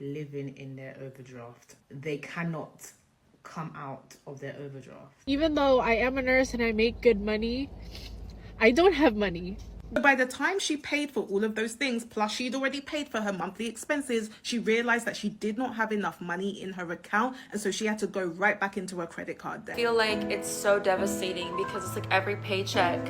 living in their overdraft. They cannot come out of their overdraft. Even though I am a nurse and I make good money, I don't have money. By the time she paid for all of those things, plus she'd already paid for her monthly expenses, she realized that she did not have enough money in her account, and so she had to go right back into her credit card debt. I feel like it's so devastating because it's like every paycheck,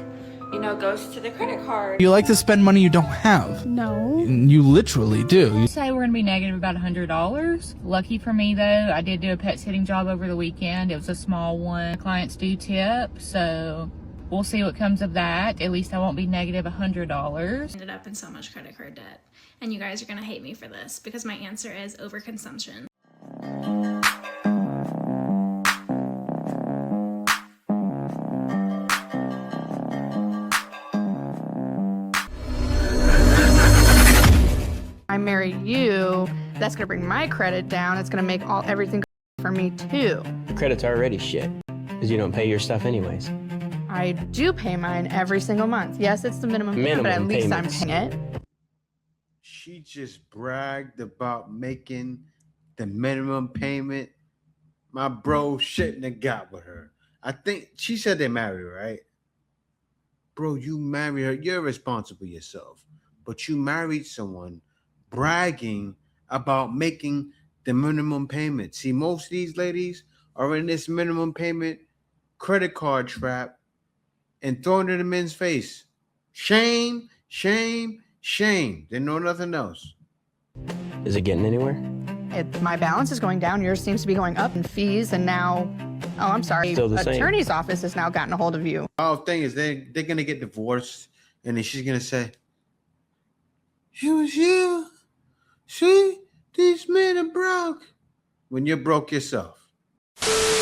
goes to the credit card. You like to spend money you don't have. No. You literally do. Say we're gonna be negative about $100. Lucky for me though, I did do a pet sitting job over the weekend. It was a small one. Clients do tip, so we'll see what comes of that. At least I won't be negative $100. Ended up in so much credit card debt, and you guys are gonna hate me for this because my answer is overconsumption. I marry you, that's gonna bring my credit down. It's gonna make everything for me too. Your credit's already shit because you don't pay your stuff anyways. I do pay mine every single month. Yes, it's the minimum payment, but at least I'm paying it. She just bragged about making the minimum payment. My bro shouldn't have got with her. I think she said they married her, right? Bro, you married her. You're responsible yourself. But you married someone bragging about making the minimum payment. See, most of these ladies are in this minimum payment credit card trap and throwing it in the men's face. Shame, shame, shame. They know nothing else. Is it getting anywhere? My balance is going down. Yours seems to be going up in fees, and now, oh, I'm sorry, Still the attorney's same. office has now gotten a hold of you. Our thing is they're gonna get divorced, and then she's gonna say, "It was you. See, these men are broke." When you're broke yourself.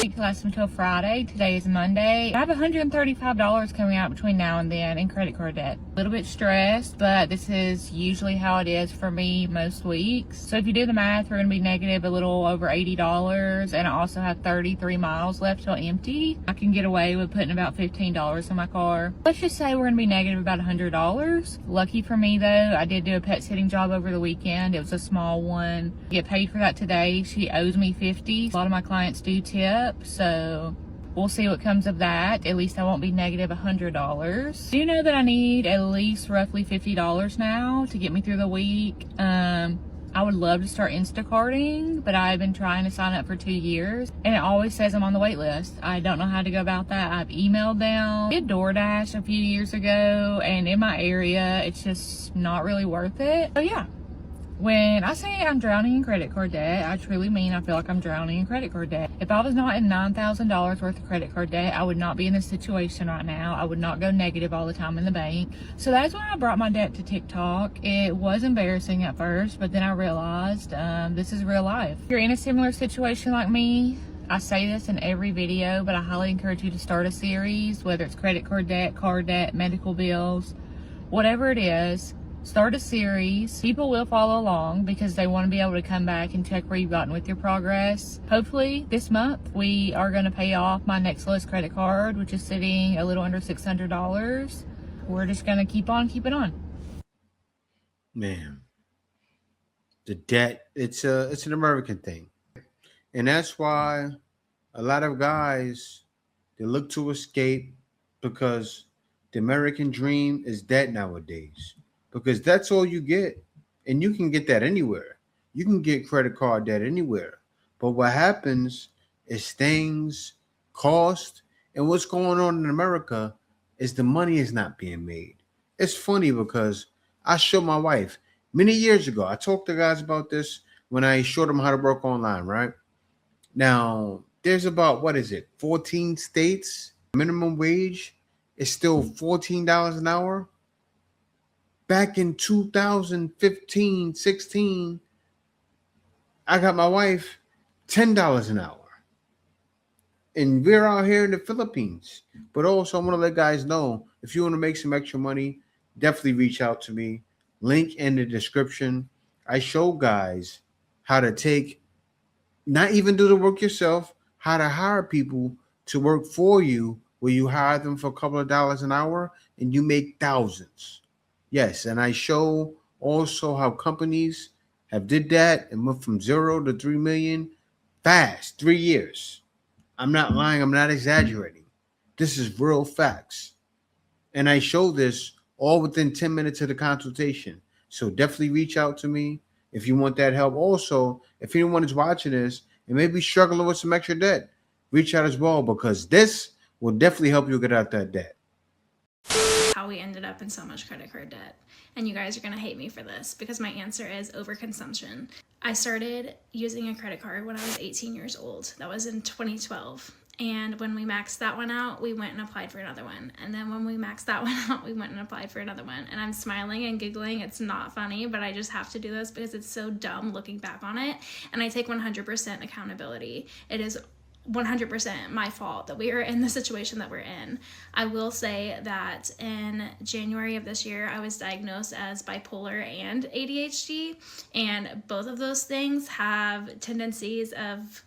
It lasts until Friday. Today is Monday. I have $135 coming out between now and then in credit card debt. A little bit stressed, but this is usually how it is for me most weeks. So if you do the math, we're going to be negative a little over $80, and I also have 33 miles left till empty. I can get away with putting about $15 in my car. Let's just say we're going to be negative about $100. Lucky for me though, I did do a pet sitting job over the weekend. It was a small one. I get paid for that today. She owes me $50. A lot of my clients do tip, so we'll see what comes of that. At least I won't be negative $100. Do you know that I need at least roughly $50 now to get me through the week? I would love to start Instacarting, but I've been trying to sign up for 2 years and it always says I'm on the wait list. I don't know how to go about that. I've emailed them. I did DoorDash a few years ago, and in my area it's just not really worth it. So yeah, when I say I'm drowning in credit card debt, I truly mean I feel like I'm drowning in credit card debt. If I was not in $9,000 worth of credit card debt, I would not be in this situation right now. I would not go negative all the time in the bank. So that's when I brought my debt to TikTok. It was embarrassing at first, but then I realized this is real life. If you're in a similar situation like me, I say this in every video, but I highly encourage you to start a series, whether it's credit card debt, medical bills, whatever it is. Start a series. People will follow along because they want to be able to come back and check where you've gotten with your progress. Hopefully this month we are going to pay off my next lowest credit card, which is sitting a little under $600. We're just going to keep on keeping on. Man, the debt, it's an American thing. And that's why a lot of guys, they look to escape, because the American dream is dead nowadays. Because that's all you get. And you can get that anywhere. You can get credit card debt anywhere. But what happens is things cost. And what's going on in America is the money is not being made. It's funny because I showed my wife many years ago. I talked to guys about this when I showed them how to work online, right? Now, there's about, 14 states. Minimum wage is still $14 an hour. Back in 2015, 16, I got my wife $10 an hour. And we're out here in the Philippines. But also, I want to let guys know, if you want to make some extra money, definitely reach out to me. Link in the description. I show guys how to not even do the work yourself, how to hire people to work for you, where you hire them for a couple of dollars an hour and you make thousands. Yes, and I show also how companies have did that and went from 0 to 3 million fast, 3 years. I'm not lying. I'm not exaggerating. This is real facts. And I show this all within 10 minutes of the consultation. So definitely reach out to me if you want that help. Also, if anyone is watching this and maybe struggling with some extra debt, reach out as well, because this will definitely help you get out that debt. How we ended up in so much credit card debt. And you guys are gonna hate me for this because my answer is overconsumption. I started using a credit card when I was 18 years old. That was in 2012. And when we maxed that one out, we went and applied for another one. And then when we maxed that one out, we went and applied for another one. And I'm smiling and giggling. It's not funny, but I just have to do this because it's so dumb looking back on it. And I take 100% accountability. It is 100% my fault that we are in the situation that we're in. I will say that in January of this year, I was diagnosed as bipolar and ADHD, and both of those things have tendencies of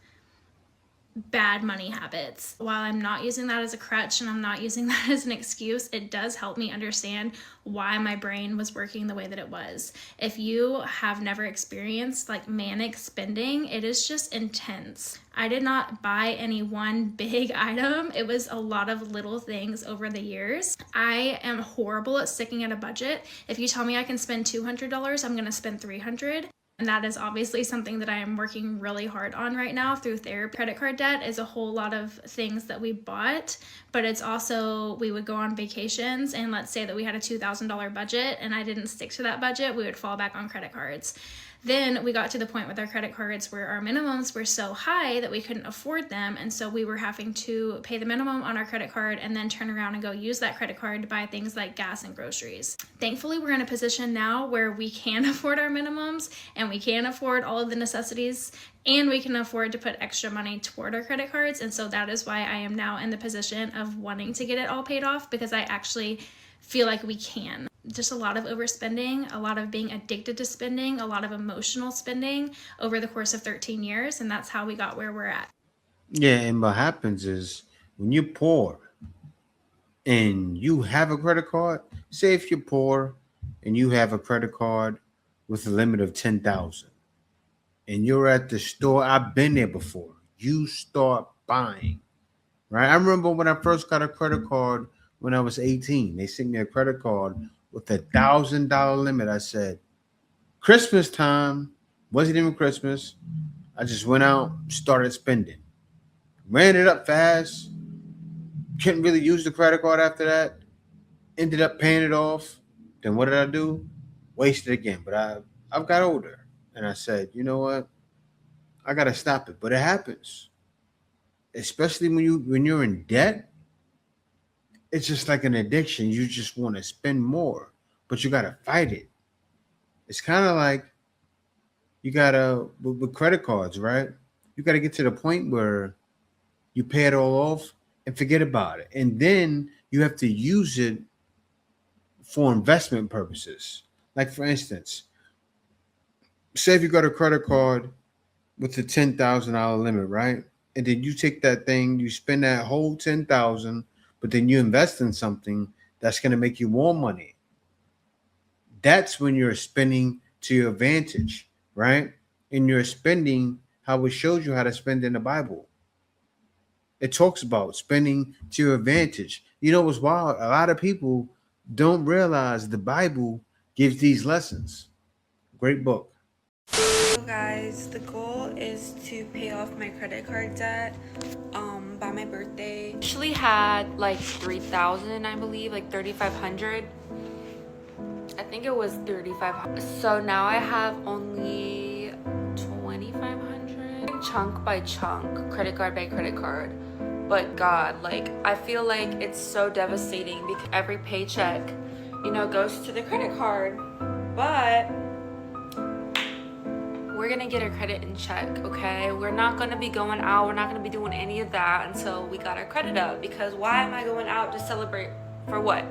bad money habits. While I'm not using that as a crutch and I'm not using that as an excuse, it does help me understand why my brain was working the way that it was. If you have never experienced like manic spending, it is just intense. I did not buy any one big item. It was a lot of little things over the years. I am horrible at sticking at a budget. If you tell me I can spend $200, I'm gonna spend $300. And that is obviously something that I am working really hard on right now through therapy. Credit card debt is a whole lot of things that we bought, but it's also, we would go on vacations and let's say that we had a $2,000 budget and I didn't stick to that budget, we would fall back on credit cards. Then we got to the point with our credit cards where our minimums were so high that we couldn't afford them. And so we were having to pay the minimum on our credit card and then turn around and go use that credit card to buy things like gas and groceries. Thankfully, we're in a position now where we can afford our minimums and we can afford all of the necessities and we can afford to put extra money toward our credit cards. And so that is why I am now in the position of wanting to get it all paid off, because I actually feel like we can. Just a lot of overspending, a lot of being addicted to spending, a lot of emotional spending over the course of 13 years. And that's how we got where we're at. Yeah, and what happens is when you're poor and you have a credit card, say if you're poor and you have a credit card with a limit of 10,000 and you're at the store, I've been there before, you start buying, right? I remember when I first got a credit card when I was 18, they sent me a credit card with $1,000 limit. I said, Christmas time, wasn't even Christmas. I just went out, started spending, ran it up fast. Couldn't really use the credit card after that. Ended up paying it off. Then what did I do? Wasted again. But I've got older, and I said, you know what? I gotta stop it. But it happens, especially when you're in debt. It's just like an addiction. You just want to spend more, but you got to fight it. It's kind of like you got to, with credit cards, right? You got to get to the point where you pay it all off and forget about it. And then you have to use it for investment purposes. Like, for instance, say if you got a credit card with a $10,000 limit, right? And then you take that thing, you spend that whole $10,000, but then you invest in something that's going to make you more money. That's when you're spending to your advantage, right? And you're spending how it shows you how to spend in the Bible. It talks about spending to your advantage. You know what's wild? A lot of people don't realize the Bible gives these lessons. Great book. So guys, the goal is to pay off my credit card debt by my birthday. Actually had like 3,000, I believe, like 3,500. I think it was 3,500. So now I have only 2,500. Chunk by chunk, credit card by credit card. But God, like, I feel like it's so devastating because every paycheck, you know, goes to the credit card. But we're gonna get our credit in check, okay? We're not gonna be going out. We're not gonna be doing any of that until we got our credit up. Because why am I going out to celebrate for what?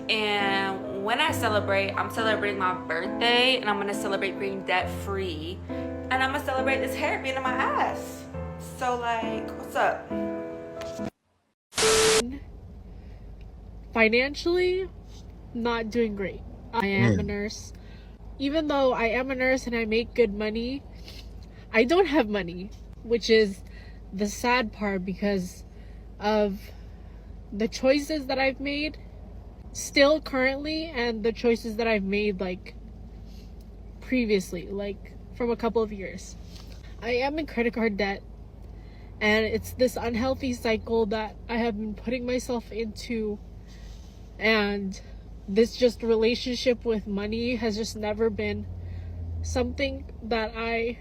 And when I celebrate, I'm celebrating my birthday, and I'm gonna celebrate being debt free, and I'm gonna celebrate this hair being in my ass. So like, what's up? Financially, not doing great. I am a nurse. even though I am a nurse and I make good money, I don't have money, which is the sad part because of the choices that I've made still currently and the choices that I've made like previously, like from a couple of years. I am in credit card debt, and it's this unhealthy cycle that I have been putting myself into, and this just relationship with money has just never been something that I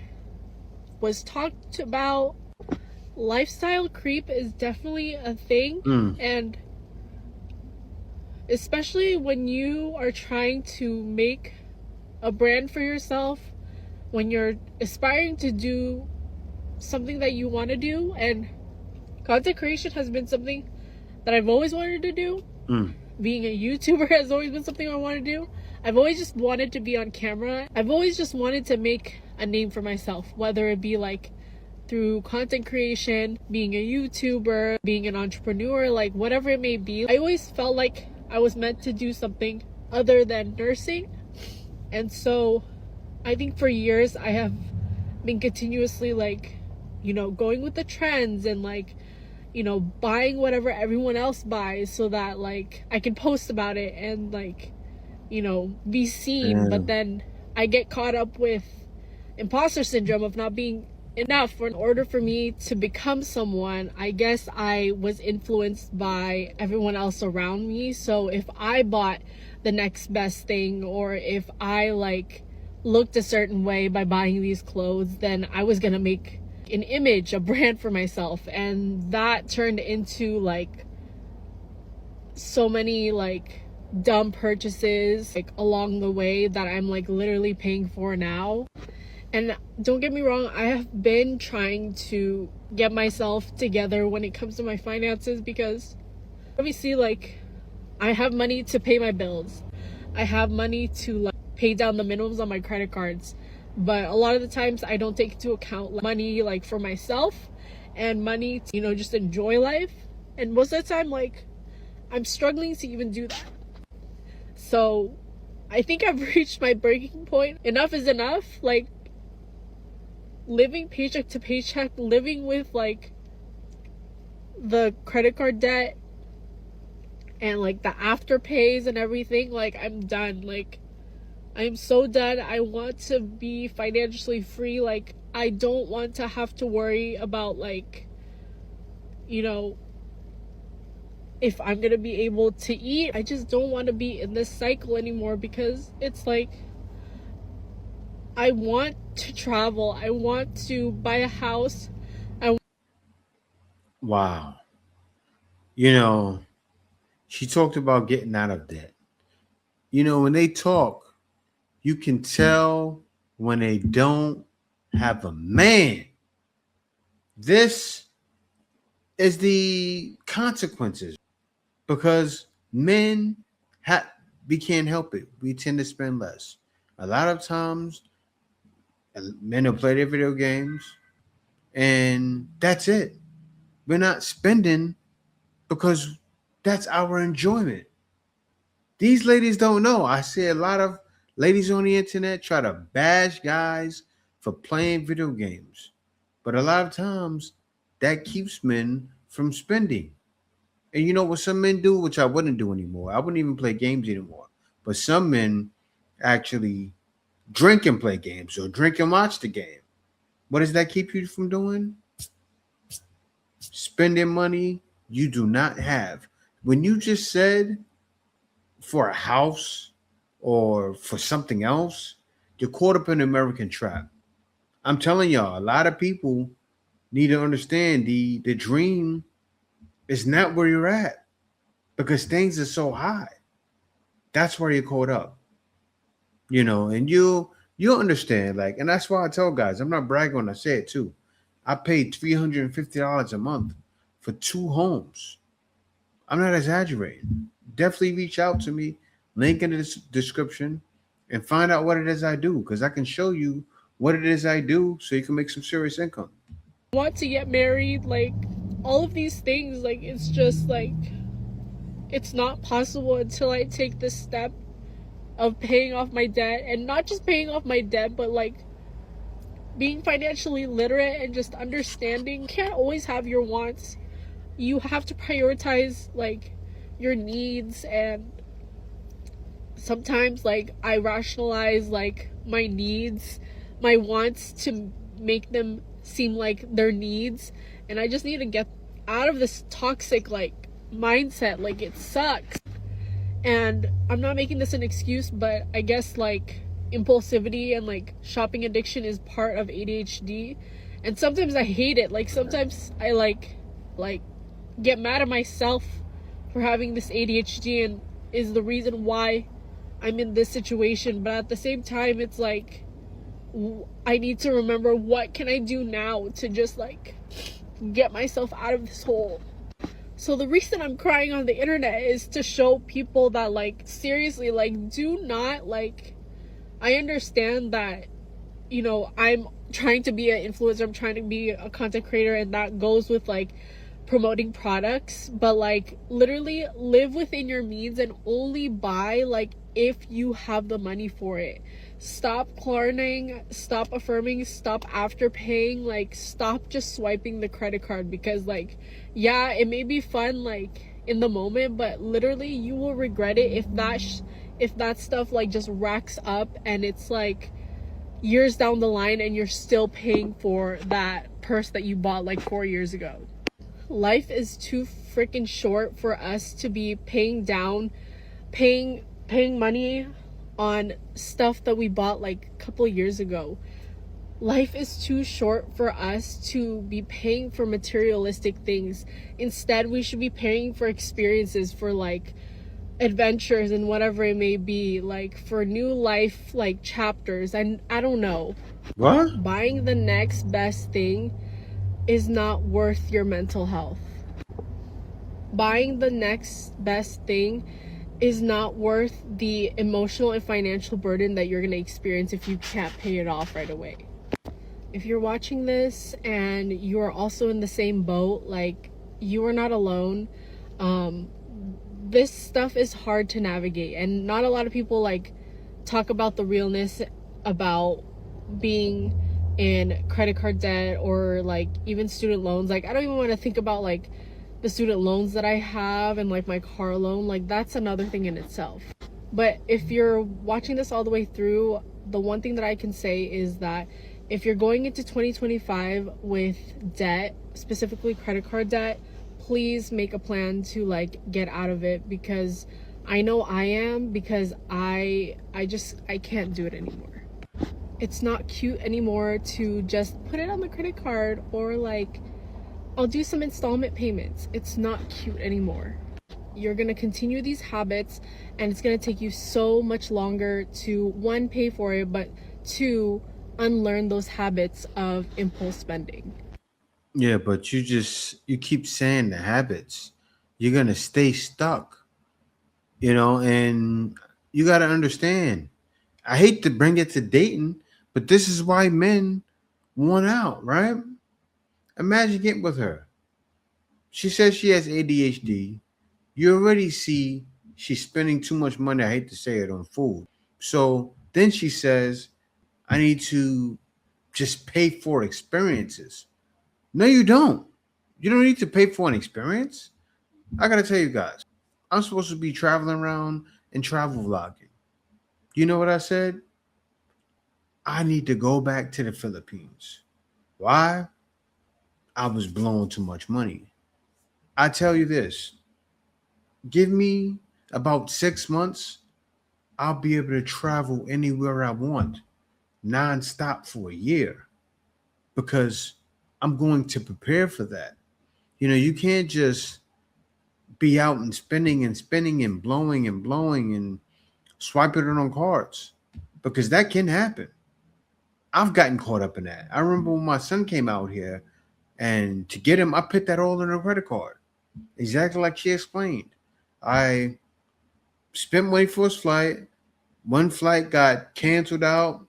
was talked about. Lifestyle creep is definitely a thing, and especially when you are trying to make a brand for yourself, when you're aspiring to do something that you want to do, and content creation has been something that I've always wanted to do. Being a YouTuber has always been something I want to do. I've always just wanted to be on camera. I've always just wanted to make a name for myself, whether it be like through content creation, being a YouTuber, being an entrepreneur, like whatever it may be. I always felt like I was meant to do something other than nursing. And so I think for years I have been continuously like, you know, going with the trends and like, you know, buying whatever everyone else buys so that like I can post about it and like, you know, be seen. But then I get caught up with imposter syndrome of not being enough. For in order for me to become someone, I guess I was influenced by everyone else around me. So if I bought the next best thing, or if I like looked a certain way by buying these clothes, then I was gonna make an image, a brand for myself. And that turned into like so many like dumb purchases like along the way that I'm like literally paying for now. And don't get me wrong, I have been trying to get myself together when it comes to my finances, because obviously like I have money to pay my bills, I have money to like pay down the minimums on my credit cards, but a lot of the times I don't take into account like, money like for myself and money to, you know, just enjoy life. And most of the time like I'm struggling to even do that. So I think I've reached my breaking point. Enough is enough. Like living paycheck to paycheck, living with like the credit card debt and like the afterpays and everything, like I'm done. Like I'm so done. I want to be financially free. Like I don't want to have to worry about like, you know, if I'm gonna be able to eat. I just don't want to be in this cycle anymore, because it's like I want to travel, I want to buy a house. Wow. You know, she talked about getting out of debt. You know, when they talk, you can tell when they don't have a man. This is the consequences, because men we can't help it. We tend to spend less. A lot of times, men will play their video games, and that's it. We're not spending because that's our enjoyment. These ladies don't know. I see a lot of ladies on the internet try to bash guys for playing video games, but a lot of times that keeps men from spending. And you know what some men do, which I wouldn't do anymore? I wouldn't even play games anymore. But some men actually drink and play games, or drink and watch the game. What does that keep you from doing? Spending money you do not have. When you just said for a house or for something else, you're caught up in the American trap. I'm telling y'all, a lot of people need to understand the dream is not where you're at, because things are so high. That's where you're caught up. You know, and you'll understand, like, and that's why I tell guys, I'm not bragging when I say it too. I paid $350 a month for 2 homes. I'm not exaggerating. Definitely reach out to me, link in the description, and find out what it is I do, because I can show you what it is I do so you can make some serious income. I want to get married, like all of these things, like it's just like it's not possible until I take this step of paying off my debt, and not just paying off my debt, but like being financially literate and just understanding you can't always have your wants. You have to prioritize like your needs, and sometimes like I rationalize like my needs, my wants to make them seem like their needs, and I just need to get out of this toxic like mindset. Like it sucks. And I'm not making this an excuse, but I guess like impulsivity and like shopping addiction is part of ADHD, and sometimes I hate it. Like sometimes I like get mad at myself for having this ADHD and is the reason why I'm in this situation. But at the same time, it's like I need to remember, what can I do now to just like get myself out of this hole. So the reason I'm crying on the internet is to show people that like seriously, like do not like, I understand that, you know, I'm trying to be an influencer, I'm trying to be a content creator, and that goes with like promoting products, but like literally live within your means and only buy like if you have the money for it. Stop Klarnaing, stop affirming, stop afterpaying, like stop just swiping the credit card, because like yeah, it may be fun like in the moment, but literally you will regret it if that stuff like just racks up and it's like years down the line and you're still paying for that purse that you bought like 4 years ago. Life is too freaking short for us to be paying money on stuff that we bought like a couple years ago. Life is too short for us to be paying for materialistic things. Instead, we should be paying for experiences, for like adventures and whatever it may be, like for new life like chapters. And I don't know. What? Buying the next best thing is not worth your mental health. Buying the next best thing is not worth the emotional and financial burden that you're going to experience if you can't pay it off right away. If you're watching this and you are also in the same boat, like you are not alone. This stuff is hard to navigate, and not a lot of people like talk about the realness about being in credit card debt or like even student loans. Like I don't even want to think about like the student loans that I have and like my car loan. Like that's another thing in itself. But if you're watching this all the way through, the one thing that I can say is that if you're going into 2025 with debt, specifically credit card debt, please make a plan to like get out of it, because I know I am, because I can't do it anymore. It's not cute anymore to just put it on the credit card or like I'll do some installment payments. It's not cute anymore. You're gonna continue these habits, and it's gonna take you so much longer to, one, pay for it, but two, unlearn those habits of impulse spending. Yeah, but you keep saying the habits. You're gonna stay stuck, you know, and you gotta understand. I hate to bring it to dating, but this is why men want out, right? Imagine getting with her. She says she has ADHD. You already see she's spending too much money, I hate to say it, on food. So then she says, I need to just pay for experiences. No, you don't. You don't need to pay for an experience. I gotta tell you guys, I'm supposed to be traveling around and travel vlogging. You know what I said? I need to go back to the Philippines. Why? I was blowing too much money. I tell you this, give me about 6 months, I'll be able to travel anywhere I want, nonstop for a year, because I'm going to prepare for that. You know, you can't just be out and spending and blowing and swiping it on cards, because that can happen. I've gotten caught up in that. I remember when my son came out here, and to get him, I put that all in a credit card. Exactly like she explained. I spent money for his flight. One flight got canceled out.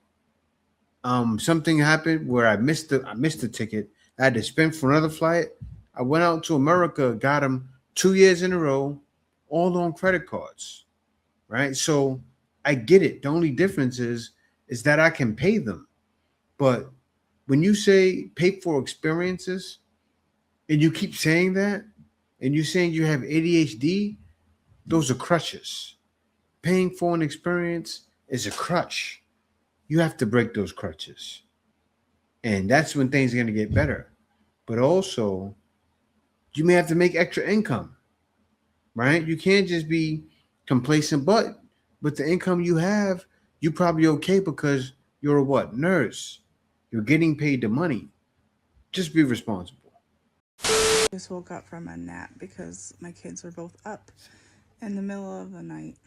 Something happened where I missed the ticket. I had to spend for another flight. I went out to America, got him 2 years in a row, all on credit cards. Right? So I get it. The only difference is that I can pay them. But when you say pay for experiences and you keep saying that and you're saying you have ADHD, those are crutches. Paying for an experience is a crutch. You have to break those crutches. And that's when things are going to get better. But also, you may have to make extra income, right? You can't just be complacent, but with the income you have, you're probably okay because you're a what? Nurse. You're getting paid the money. Just be responsible. I just woke up from a nap because my kids were both up in the middle of the night.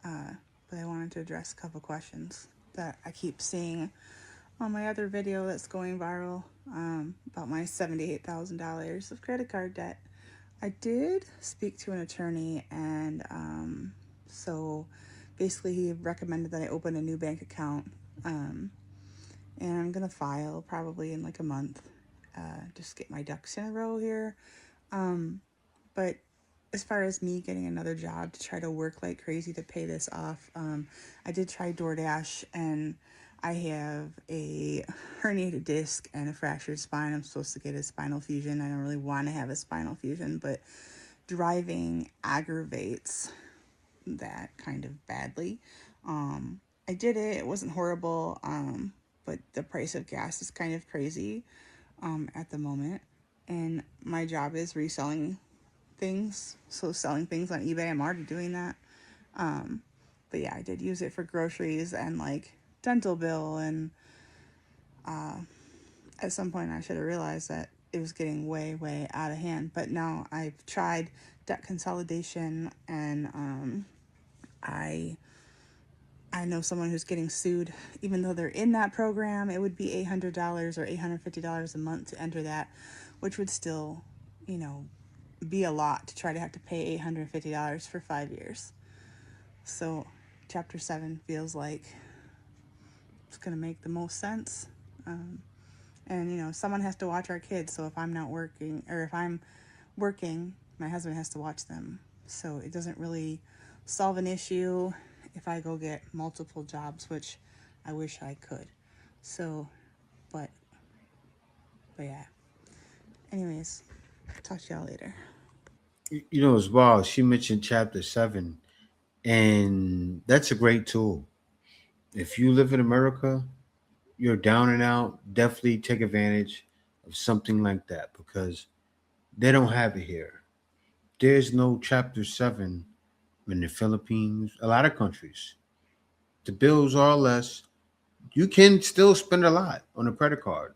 But I wanted to address a couple questions that I keep seeing on my other video that's going viral about my $78,000 of credit card debt. I did speak to an attorney, and so basically he recommended that I open a new bank account, and I'm gonna file probably in like a month, just get my ducks in a row here. But as far as me getting another job to try to work like crazy to pay this off, I did try DoorDash, and I have a herniated disc and a fractured spine. I'm supposed to get a spinal fusion. I don't really want to have a spinal fusion, but driving aggravates that kind of badly. I did it. It wasn't horrible, but the price of gas is kind of crazy at the moment. And my job is reselling things, so selling things on eBay. I'm already doing that. But yeah, I did use it for groceries and like dental bill, and at some point I should have realized that it was getting way out of hand. But now I've tried debt consolidation, and I know someone who's getting sued. Even though they're in that program, it would be $800 or $850 a month to enter that, which would still, you know, be a lot to try to have to pay $850 for 5 years. So chapter 7 feels like it's gonna make the most sense. And you know, someone has to watch our kids, so if I'm not working, or if I'm working, my husband has to watch them. So it doesn't really solve an issue if I go get multiple jobs, which I wish I could. So, but yeah. Anyways, talk to y'all later. You know, as well, she mentioned chapter 7, and that's a great tool. If you live in America, you're down and out, definitely take advantage of something like that because they don't have it here. There's no chapter 7 in the Philippines, a lot of countries. The bills are less. You can still spend a lot on a credit card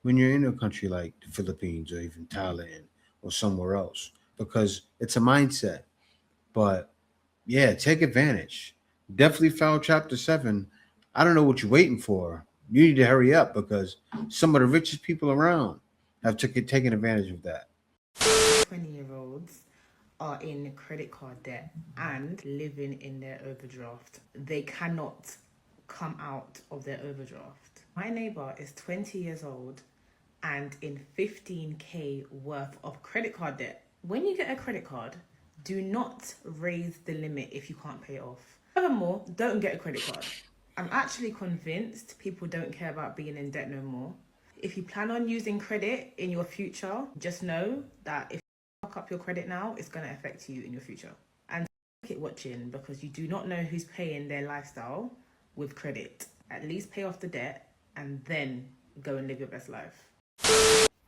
when you're in a country like the Philippines or even Thailand or somewhere else because it's a mindset. But yeah, take advantage. Definitely file chapter 7. I don't know what you're waiting for. You need to hurry up because some of the richest people around have taken advantage of that. 20-year-olds are in credit card debt and living in their overdraft. They cannot come out of their overdraft. My neighbor is 20 years old and in 15K worth of credit card debt. When you get a credit card, do not raise the limit if you can't pay it off. Furthermore, don't get a credit card. I'm actually convinced people don't care about being in debt no more. If you plan on using credit in your future, just know that if you fuck up your credit now, it's going to affect you in your future. And keep watching because you do not know who's paying their lifestyle with credit. At least pay off the debt and then go and live your best life.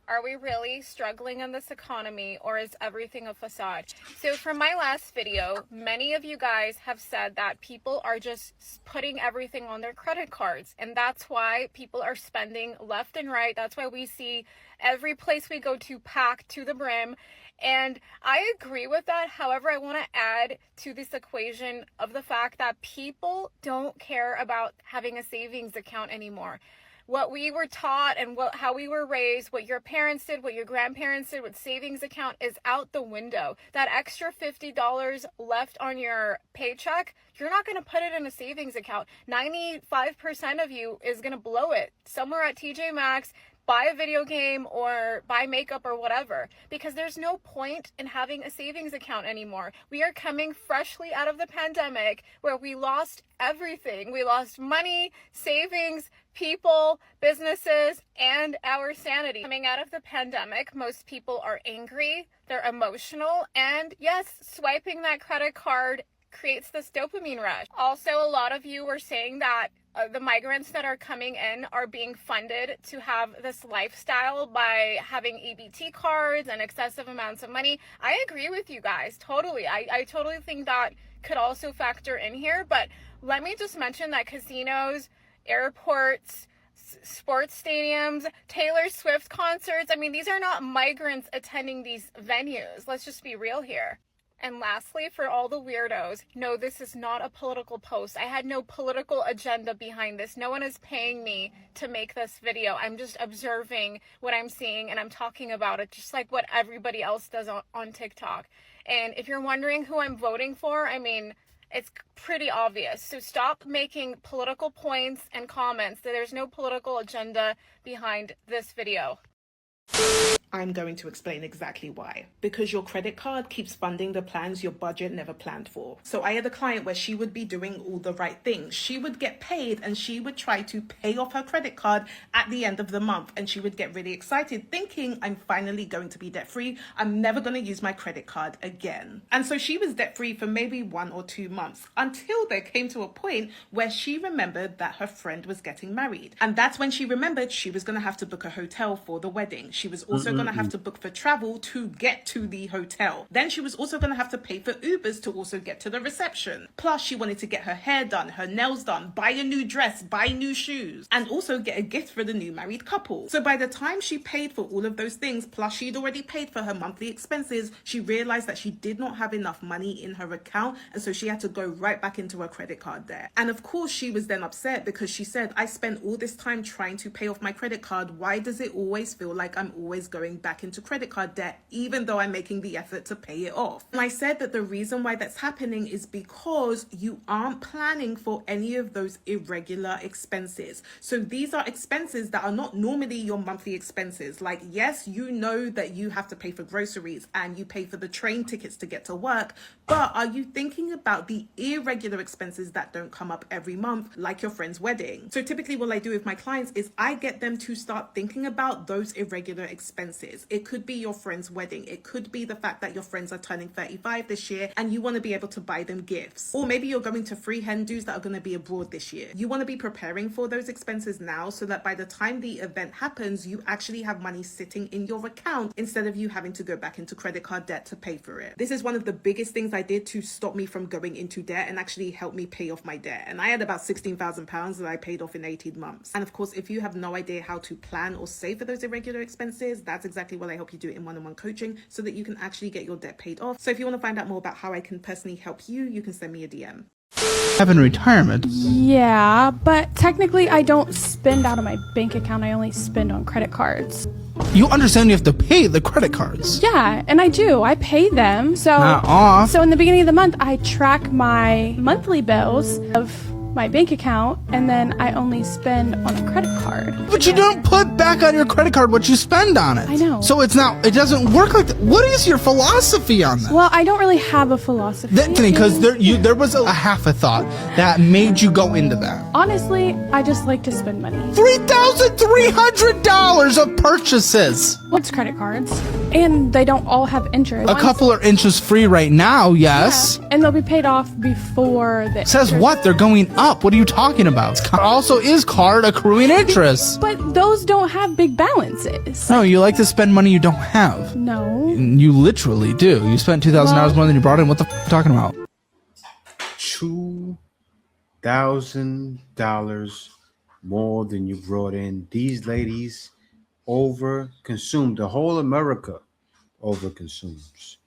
Are we really struggling in this economy, or is everything a facade? So from my last video, many of you guys have said that people are just putting everything on their credit cards, and that's why people are spending left and right. That's why we see every place we go to packed to the brim. And I agree with that. However, I want to add to this equation of the fact that people don't care about having a savings account anymore. What we were taught and how we were raised, what your parents did, what your grandparents did with savings account is out the window. That extra $50 left on your paycheck, you're not going to put it in a savings account. 95% of you is going to blow it somewhere at TJ Maxx, buy a video game or buy makeup or whatever, because there's no point in having a savings account anymore. We are coming freshly out of the pandemic where we lost everything. We lost money, savings, people, businesses, and our sanity. Coming out of the pandemic, most people are angry, they're emotional, and yes, swiping that credit card creates this dopamine rush. Also, a lot of you were saying that the migrants that are coming in are being funded to have this lifestyle by having EBT cards and excessive amounts of money. I agree with you guys, totally. I totally think that could also factor in here, but let me just mention that casinos, airports, sports stadiums, Taylor Swift concerts, I mean, these are not migrants attending these venues. Let's just be real here. And lastly, for all the weirdos, no, this is not a political post. I had no political agenda behind this. No one is paying me to make this video. I'm just observing what I'm seeing and I'm talking about it just like what everybody else does on TikTok. And if you're wondering who I'm voting for, I mean, it's pretty obvious. So stop making political points and comments. There's no political agenda behind this video. I'm going to explain exactly why. Because your credit card keeps funding the plans your budget never planned for. So I had a client where she would be doing all the right things. She would get paid and she would try to pay off her credit card at the end of the month. And she would get really excited thinking, I'm finally going to be debt free. I'm never going to use my credit card again. And so she was debt free for maybe 1 or 2 months until there came to a point where she remembered that her friend was getting married. And that's when she remembered she was going to have to book a hotel for the wedding. She was also going to have to book for travel to get to the hotel. Then she was also going to have to pay for Ubers to also get to the reception. Plus, she wanted to get her hair done, her nails done, buy a new dress, buy new shoes, and also get a gift for the new married couple. So by the time she paid for all of those things, plus she'd already paid for her monthly expenses, she realized that she did not have enough money in her account, and so she had to go right back into her credit card debt. And of course, she was then upset because she said, I spent all this time trying to pay off my credit card. Why does it always feel like I'm always going back into credit card debt, even though I'm making the effort to pay it off? And I said that the reason why that's happening is because you aren't planning for any of those irregular expenses. So these are expenses that are not normally your monthly expenses. Like, yes, you know that you have to pay for groceries and you pay for the train tickets to get to work, but are you thinking about the irregular expenses that don't come up every month, like your friend's wedding? So typically what I do with my clients is I get them to start thinking about those irregular expenses. It could be your friend's wedding. It could be the fact that your friends are turning 35 this year and you want to be able to buy them gifts. Or maybe you're going to free hen dos that are going to be abroad this year. You want to be preparing for those expenses now so that by the time the event happens, you actually have money sitting in your account instead of you having to go back into credit card debt to pay for it. This is one of the biggest things I did to stop me from going into debt and actually help me pay off my debt. And I had about £16,000 that I paid off in 18 months. And of course, if you have no idea how to plan or save for those irregular expenses, that's exactly what I help you do in one-on-one coaching so that you can actually get your debt paid off. So if you want to find out more about how I can personally help you, you can send me a DM. Have in retirement. Yeah, but technically I don't spend out of my bank account. I only spend on credit cards. You understand you have to pay the credit cards. Yeah, and I do. I pay them. So Not off. So in the beginning of the month, I track my monthly bills of my bank account, and then I only spend on a credit card. But you don't put back on your credit card what you spend on it. I know. So it doesn't work like that. What is your philosophy on that? Well, I don't really have a philosophy. Because there was a half a thought that made you go into that. Honestly, I just like to spend money. $3,300 of purchases. What's credit cards? And they don't all have interest. A couple are interest free right now, yes. Yeah, and they'll be paid off before the Says what? They're going up. What are you talking about? Also is card accruing interest. But those don't have big balances. No, you like to spend money you don't have. No. You literally do. You spent $2,000 more than you brought in. What the f*** are you talking about? $2,000 more than you brought in. These ladies overconsume. The whole America overconsumes.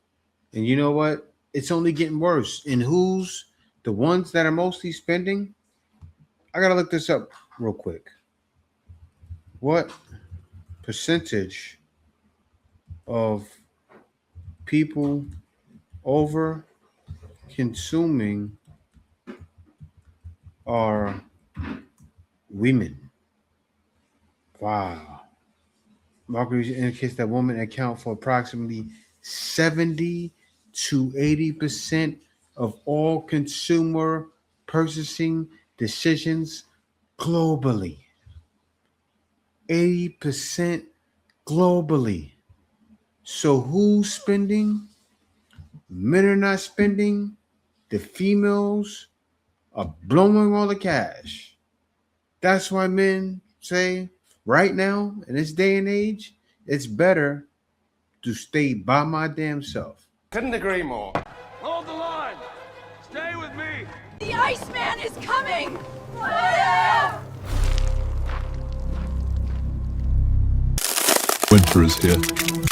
And you know what? It's only getting worse. And who's the ones that are mostly spending? I got to look this up real quick. What percentage of people over consuming are women? Wow. market research indicates that women account for approximately 70 to 80% of all consumer purchasing decisions globally. 80% globally. So who's spending? Men are not spending. The females are blowing all the cash. That's why men say right now, in this day and age, it's better to stay by my damn self. Couldn't agree more. Hold the line. Stay with me. The Iceman is coming! Winter is here.